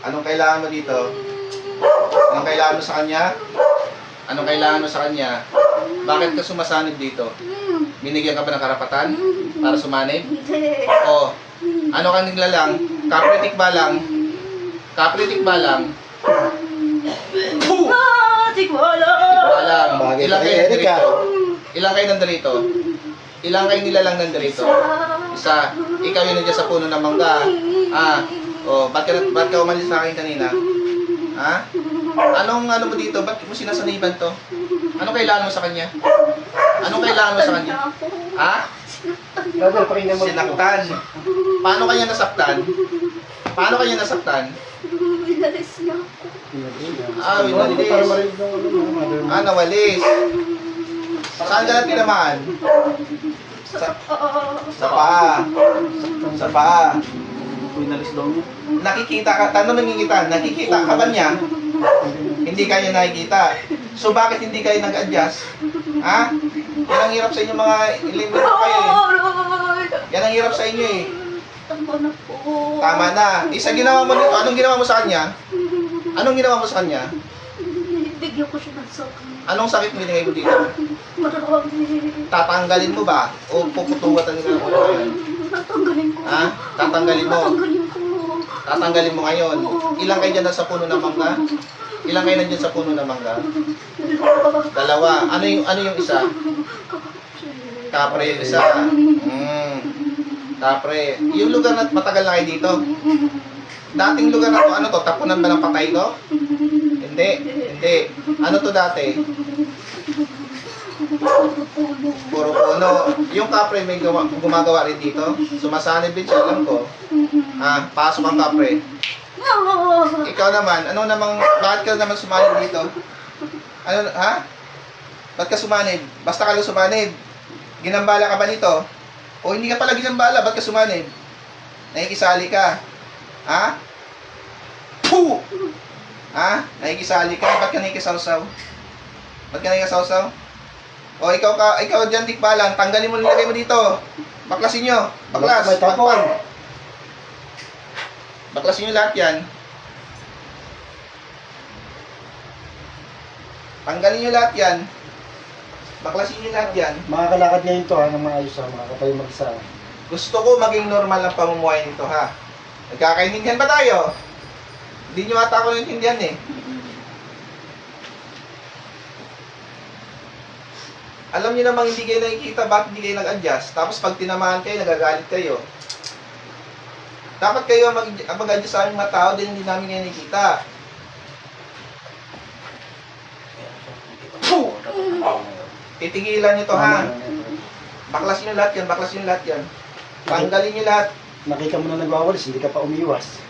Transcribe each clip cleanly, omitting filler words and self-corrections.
Anong kailangan mo dito? Anong kailangan mo sa kanya? Anong kailangan mo sa kanya? Bakit ka sumasanib dito? Binigyan ka ba ng karapatan para sumanib? O, ano kang naglalang? Kapritik ba lang? Kapritik ba lang? Walang. Bagay Ilang kay kayo Erika. nandito? Ilang kayo nandito? Ilang kayo nilalang nandito? Isa. Ikaw yun nandiyan sa puno ng mangga. Ba't ka umalis sa akin kanina? Ha? Anong ano mo dito? Ba't mo sinasaniban to? Anong kailangan mo sa kanya? Anong kailangan mo sa kanya? Ha? Brother, pakinggan mo. Sinaktan. Paano kanya nasaktan? Paano kanya nasaktan? Inalis niya ako. Winalis. Para marinig ng ano, mother. Nawalis. Saan ka na tinamaan? Sa paa. Sa paa. Pinalis daw niya. Nakikita ka, tanong nangingita, nakikita ka ba niya? Hindi kayo nakikita. So bakit hindi kayo nag-adjust? Ha? Yan ang hirap sa inyo mga limit kayo eh. Yan ang hirap sa inyo eh. Tama na po. Tama na. Isa ginawa mo nito, anong ginawa mo sa kanya? Anong ginawa mo sa kanya? Bigyan ko siya ng sakit. Anong sakit mo binigay mo dito? Marami. Tatanggalin mo ba? O puputuwatan ka mo ngayon? Tatanggalin ko. Ha? Tatanggalin mo? Tatanggalin ko. Tatanggalin mo ngayon. Ilang kayo dyan sa puno ng mangga? Ilang kayo nandyan sa puno ng mangga? Dalawa. Ano yung isa? Kapre yung isa. Kapre. Yung lugar na matagal na kayo dito? Dating lugar na to, ano to? Tapunan ba ng patay to? Hindi. Hindi. Ano to dati? Puro puno. Yung kapre may gumagawa rin dito. Sumasanib din siya, alam ko. Pasok ang kapre. Ikaw naman, bakit ka naman sumanib dito? Ba't ka sumanib? Basta ka lang sumanib. Ginambala ka ba nito? O hindi ka pala ginambala, ba't ka sumanib? Nakikisali ka. Puh! Nakikisali ka, ba't ka nakikisawsaw? Ba't ka nakikisawsaw? O ikaw dyan, tikbalan, tanggalin mo, nilagay mo dito. Baklasin nyo. Baklas. May tapon. Baklasin nyo lahat yan. Tanggalin nyo lahat yan. Baklasin nyo lahat yan. Makakalakad ngayon to ha, ng maayos ha, makakapayo mag-isa. Gusto ko maging normal ang pamumuhay nito ha. Nagkakaintindihan ba tayo? Hindi nyo ata ako naintindihan eh. Alam niyo namang hindi kayo nakikita, bakit hindi kayo nag-adjust? Tapos pag tinamaan kayo, nagagalit kayo. Dapat kayo mag-adjust sa aming mga tao, din hindi namin kayo nakikita. Titigilan nyo to ha. Baklasin nyo lahat yan, baklasin nyo lahat yan. Tanggalin nyo lahat. Nakita mo na nagwawalis, hindi ka pa umiwas.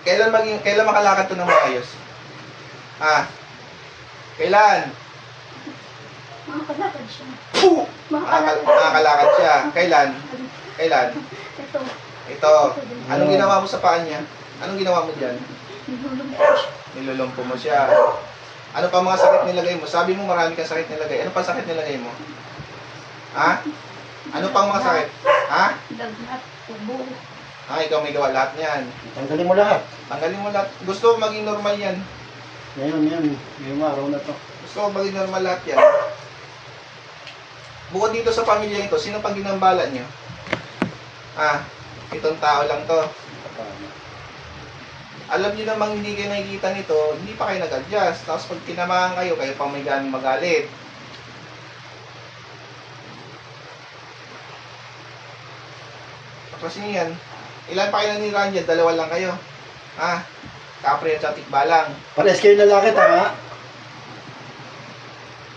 Kailan makalakad to ng maayos? Kailan? Makakalakad siya. Puh! Makakalakad siya. Kailan? Kailan? Ito. Ito. Anong ginawa mo sa paa niya? Anong ginawa mo dyan? Nilulumpo siya. Nilulumpo mo siya. Ano pa mga sakit nilagay mo? Sabi mo marami kang sakit nilagay. Ano pa sakit nilagay mo? Ano pang mga sakit? Lagnat. Tubo. Ikaw may gawa lahat niyan. Tanggalin mo lahat. Tanggalin mo lahat. Gusto mo maging normal yan. Ngayong araw na to. Gusto ko maging normal lahat yan. Bukod dito sa pamilya ito, sino pang ginambala nyo? Itong tao lang to. Alam niyo namang hindi kayo nakikita nito, hindi pa kayo nag-adjust. Tapos pag tinamaan kayo, kayo pang may ganang magalit. Kasi yan, ilan pa kayo nanirahan dyan? Dalawa lang kayo. Kapre at tikbalang. Pares kayo lalaki, tama?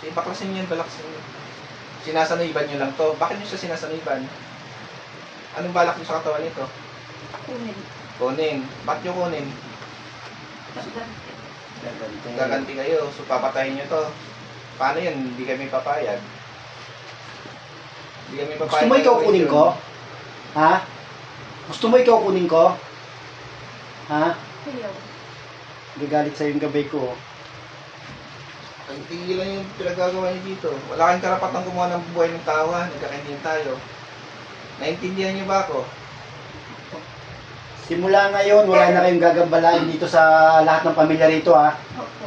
Sige, baklasin nyo yan, baklasin nyo. Sinasaniban nyo lang to. Bakit nyo siya sinasaniban? Anong balak nyo sa katawan nito? Kunin. Kunin. Ba't nyo kunin? Gaganti kayo. So, papatayin nyo to. Paano yan? Hindi kami papayag. Hindi kami papayag. Gusto mo ikaw kunin ko? Gusto mo ikaw kunin ko? Ayaw. Gagalit sa'yo yung gabay ko. Tigilan yung pinagagawa niyo dito. Wala kayong karapatang kumuha ng buhay ng tao, ha? Nagkakaintindihan tayo. Naintindihan niyo ba ako? Simula ngayon, wala na kayong gagambalain dito sa lahat ng pamilya rito, ha? Opo.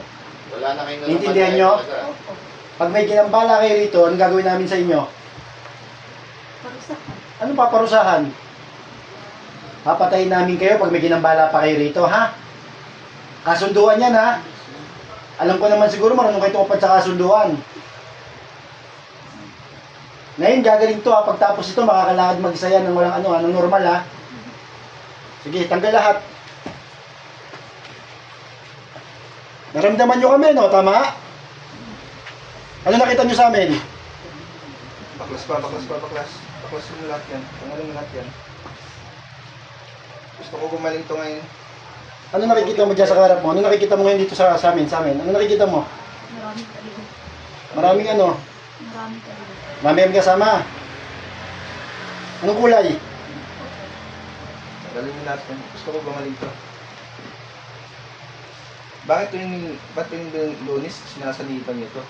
Wala na kayong Naintindihan niyo? Opo. Pag may ginambala kayo rito, anong gagawin namin sa inyo? Parusahan. Anong paparusahan? Papatayin namin kayo pag may ginambala pa kayo rito, ha? Kasunduan yan, ha? Alam ko naman siguro marunong kayo tumupad sa kasunduan. Ngayon, gagaling to, ha? Pagtapos ito, makakalakad mag-isa yan ng walang ano, anong normal, ha? Sige, tanggal lahat. Naramdaman nyo kami, no? Tama? Ano nakita nyo sa amin? Baklas pa, baklas pa, baklas. Baklas mo lahat yan. Tanggalin mo lahat yan. Gusto ko gumaling to ngayon. Ano nakikita mo dyan sa karap mo? Ano nakikita mo ngayon dito sa amin? Ano nakikita mo? Maraming kaligo. Maraming ano? Maraming kaligo. Mami ang kasama. Anong kulay? Tanggalin mo lahat yan. Gusto ko gumaling to. Ba't tuwing Lunes sinasalipan niyo to?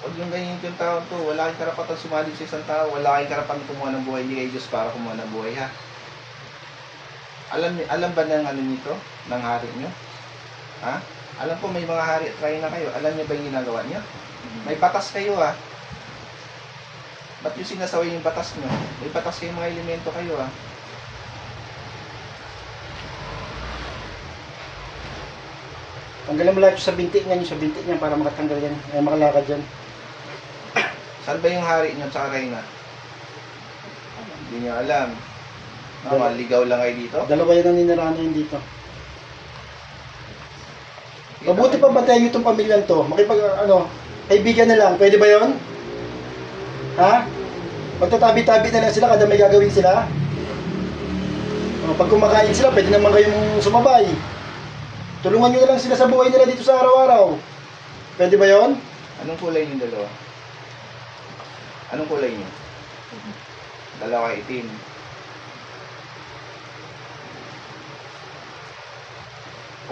Huwag yung ganyan yung tao to. Wala kang karapatan sumali sa isang tao. Wala kang karapatan kumuha ng buhay. Hindi kay Diyos para kumuha ng buhay, ha? Alam ba ng ano nito? Ng hari nyo? Ha? Alam po may mga hari at try na kayo. Alam niyo ba yung ginagawa niyo? May batas kayo, ha? Ba't yung sinasaway yung batas nyo? May batas kayong mga elemento kayo, ha? Tanggalan mo lahat yung sa binti niya para makatanggal yan. Ay, makalakad yan. Saan ba yung hari nyo at reyna? Hindi nyo alam. Maligaw lang kayo dito? Dalawa yan ang ninirahan niya dito. Mabuti pa bantayan niyo itong pamilyang to. Kaibigan na lang. Pwede ba yon? Ha? Magtatabi-tabi na lang sila kada may gagawin sila. Pag kumakain sila, pwede naman kayong sumabay. Tulungan nyo na lang sila sa buhay nila dito sa araw-araw. Pwede ba yon? Anong kulay yung dalawa? Anong kulay niyo? Dalawa itim.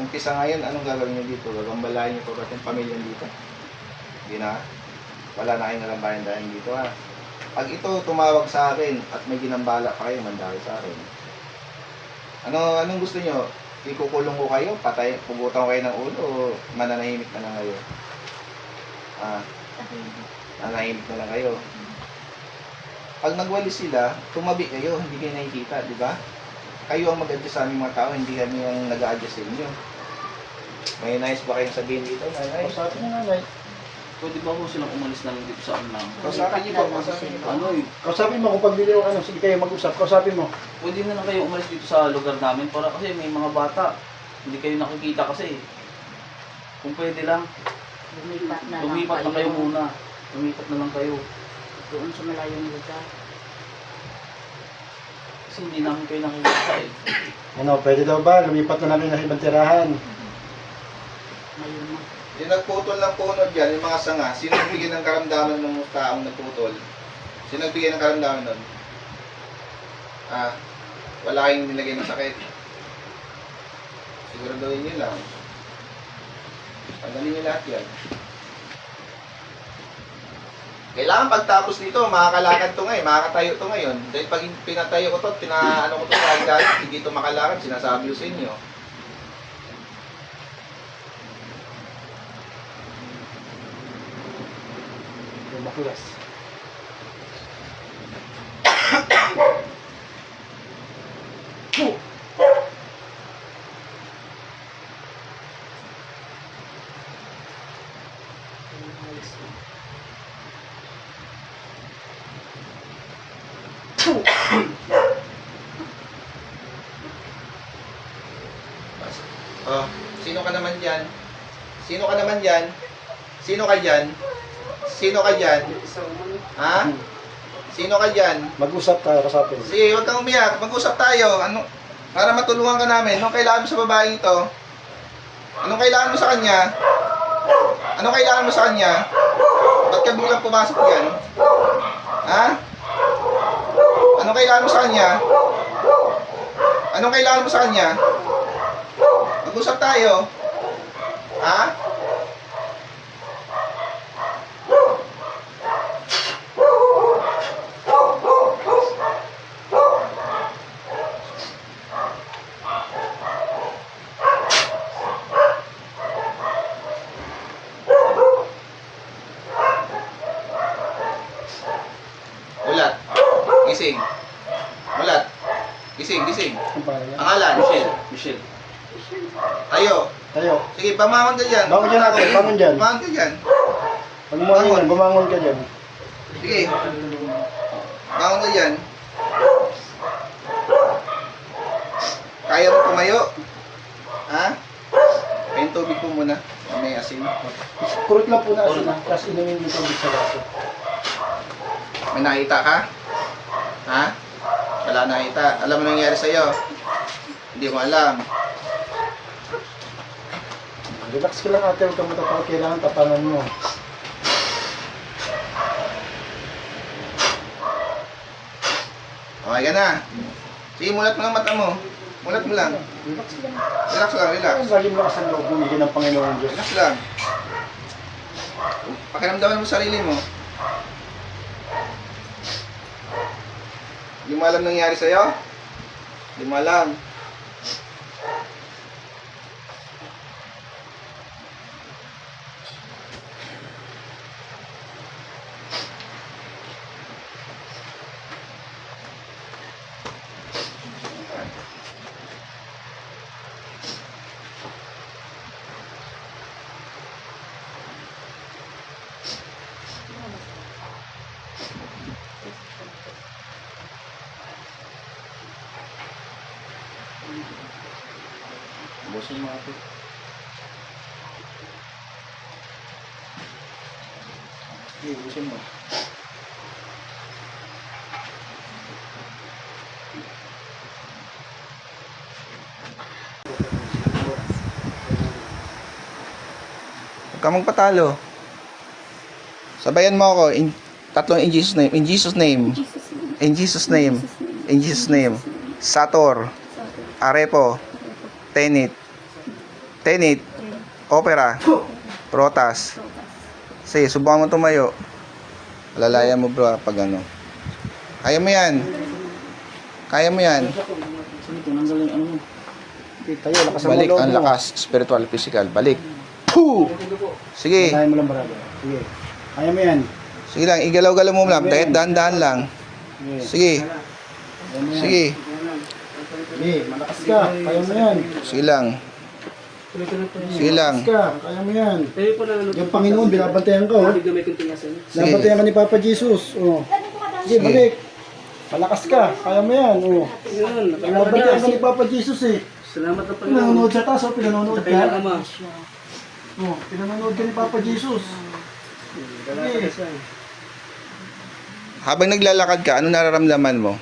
Umpisa ngayon, anong gagawin niyo dito? Gagambalain niyo pa ba yung pamilya dito? Hindi na. Wala na kayong nalambayan dahil dito, ha? Pag ito tumawag sa akin at may ginambala pa kayo, mandali sa akin. Anong gusto niyo? Ikukulong ko kayo? Patay, pugutan ko kayo ng ulo o mananahimik na lang kayo? Nanahimik na lang kayo. Pag nagwalis sila, tumabi kayo, hindi kayo nakikita, di ba? Kayo ang mag-adjust sa aming mga tao, hindi kami ang nag-a-adjust sa inyo. May nice ba kayong sabihin dito? Nanay? Kausapin niyo nanay. Pwede ba ko silang umalis na lang dito sa lang? Kausapin niyo po, kausapin niyo po. Ano eh, Kausapin mo kung pagbili ng sige kayo mag-usap. Kausapin mo. pwede na lang kayo umalis dito sa lugar namin para kasi may mga bata. Hindi kayo nakikita kasi. Kung pwede lang, lumipat na kayo muna. Lumipat na lang kayo. Doon sa malayong lugar. Kasi hindi namin kayo nakikita eh. Ano, pwede daw ba? Lumipat na namin sa ibang tirahan. Ngayon na. Yung nagputol ng puno dyan, yung mga sanga, sino nagbigay ng karamdaman ng taong nagputol? Sino nagbigay ng karamdaman nun? Wala kayong nilagay ng sakit. Siguraduhin nyo lang. Tanggalin nyo lahat yan. Kailangan pagtapos nito, makakalakad to ngayon, makakatayo to ngayon. Dahil pag pinatayo ko to, pinaano ko to sa agad, hindi to makalakad, sinasabi ko sa inyo. Yung baklas. Oh, sino ka naman dyan? Sino ka naman dyan? Sino ka dyan? Sino ka dyan? Ha? Sino ka dyan? Mag-usap tayo, kausapin. Sige, huwag kang umiyak. Mag-usap tayo. Para matulungan ka namin. Anong kailangan mo sa babaeng ito? Anong kailangan mo sa kanya? Anong kailangan mo sa kanya? Ba't ka biglang pumasok yan? Ha? Anong kailangan mo sa kanya? Anong kailangan mo sa kanya? Mag-usap tayo. Ha? gising. Mulat. Gising, gising. Ang pangalan niya? Pangalan. Michelle. Tayo. Tayo. Sige, pamangon ka dyan. Bangon dyan ate, bangon dyan. Pamangon ka dyan. Pag mo yan, bumangon ka dyan. Sige. Bangon ka dyan. Kaya mo tumayo? Ha? Ayun tubig po muna. May asin. Kurot lang po na asin ha, tapos inumin mo tubig sa baso. May nakita ka? Ha? Wala nakita. Alam mo nangyari sa'yo? Hindi mo alam. Relax ka lang ate, huwag kang matatawa. Kailangan tapangan mo. Okay ka na. Sige, mulat mo lang mata mo. Mulat mo lang. Relax lang. Relax lang, relax. Lagi mo lakas ang loob, bumigyan ng Panginoon Diyos. Relax lang. Pakiramdaman mo sarili mo. Hindi mo alam nangyari sa'yo? Hindi mo alam. Busin mo ate. Sige, busin mo. Huwag ka magpatalo. Sabayan mo ako. Tatlong in Jesus name. In Jesus name. In Jesus name. In Jesus name. Sator. Arepo. Tenit. Tenit. Opera. Protas. Sige, subukan mo tumayo. Alalayan mo bro pag ano. Kaya mo yan. Kaya mo yan. Sige, tinanggal yung ano mo. Tayo, lakas ang Balik loob ang mo. lakas. Spiritual, physical. Balik. Puh! Sige. Kaya mo lang brother. Sige. Kaya mo yan. Sige lang. Igalaw-galaw mo lang. Dahil dahan-dahan lang. Sige. Sige. Kaya mo yan. Sige. Sige, malakas ka. Kaya mo yan. Sige lang. Sige lang. Malakas ka. Kaya mo yan. Yung Panginoon, binabantayan ka, oh. Binabantayan ka ni Papa Jesus. Oh. Sige, balik. Malakas ka. Kaya mo yan, oh. Binabantayan ka ni Papa Jesus, eh. Salamat na pala. Pinanonood sa taas, oh. Pinanonood Kaya ka. Ama. Oh, pinanonood ka ni Papa Jesus. Sige. Habang naglalakad ka, ano nararamdaman mo?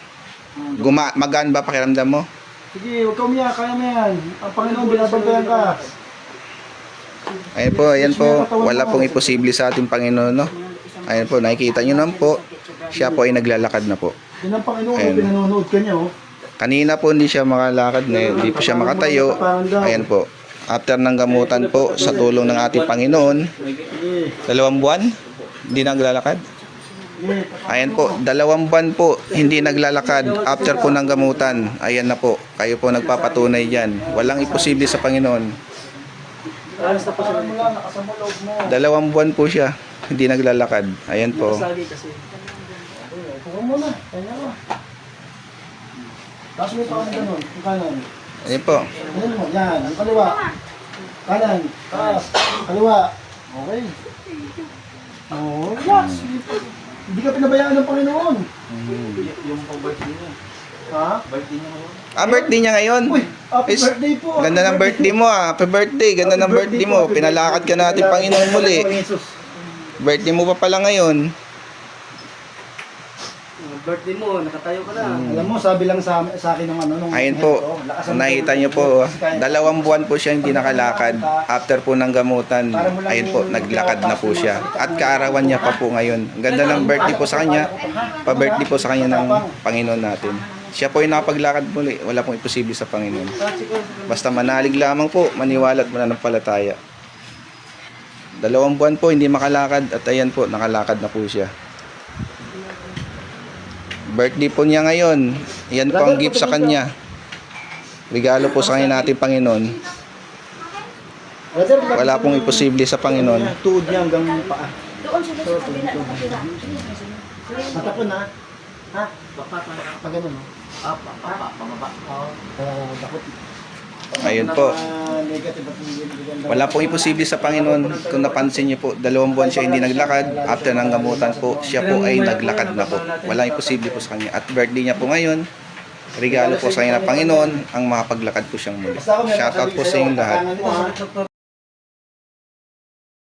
Magaan ba pakiramdam mo? Sige, huwag ka umiyak. Kaya mo yan. Ang Panginoon, binabantayan ka. Ayan po. Wala pong imposible sa ating Panginoon, no? Ayan po, nakikita nyo naman po. Siya po ay naglalakad na po. Yan ang Panginoon, Ayan. pinanonood ka niya, oh. Kanina po hindi siya makalakad, hindi po siya makatayo. Ayan po. After ng gamutan po sa tulong ng ating Panginoon, Sige. 2 buwan, hindi naglalakad. Sige. Ayan po, 2 buwan po, hindi naglalakad after po ng gamutan. Ayan na po, kayo po nagpapatunay dyan. Walang imposible sa Panginoon. Alas na po sa Mo lang, lakas ang loob mo. 2 buwan po siya, hindi naglalakad. Ayan po. Sagi kasi. Huwag mo na. Kaya mo. Tapos mo pa ganun. Yung kanan. Ayan po. Ganun mo. Yan. Ang kaliwa. Kanan. Taas. Kaliwa. Okay. Oh, relax. Hindi ka pinabayaan ng Panginoon. Yung pang-birthday niya. Ha? Birthday niya ngayon. Birthday niya ngayon. Uy, happy Is- birthday po. Ganda ng birthday mo ah. Happy birthday. Ganda ng birthday mo. Pinalakad ka natin Panginoon muli. Birthday mo pa pala ngayon. Birthday mo, nakatayo ka na. Alam mo, sabi lang sa akin ng ano. Nung Ayun po. lakas ang Nakita loob niyo mo. po. Kasi kaya- 2 buwan po siya hindi nakalakad. After po ng gamutan. Ayun po. Naglakad na po siya. At kaarawan niya pa po ngayon. Ang ganda ng birthday po sa kanya. Pa-birthday po sa kanya ng Panginoon natin. Siya po ay nakapaglakad muli. Wala pong imposible sa Panginoon. Basta manalig lamang po. Maniwala at mananampalataya. 2 buwan po hindi makalakad. At ayan po. Nakalakad na po siya. Birthday po niya ngayon. Yan po ang gift sa kanya. Regalo po sa kanya natin Panginoon. Brother, Wala pong imposible sa Panginoon. Tuod niya hanggang paa. Doon sila sa kabila. Matapon ha. Ha? Baka pa. Pag ganun, no? Pababa. Dakot. Ayun po. Negative at hindi ganda. Wala pong imposible sa Panginoon. Kung napansin niyo po, 2 buwan siya hindi naglakad. After ng gamutan po, siya po ay naglakad na po. Walang imposible po sa kanya. At birthday niya po ngayon, regalo po sa kanya ng Panginoon ang makapaglakad po siyang muli. Shoutout po sa inyong lahat. Kailangan mo, ha? Doktor,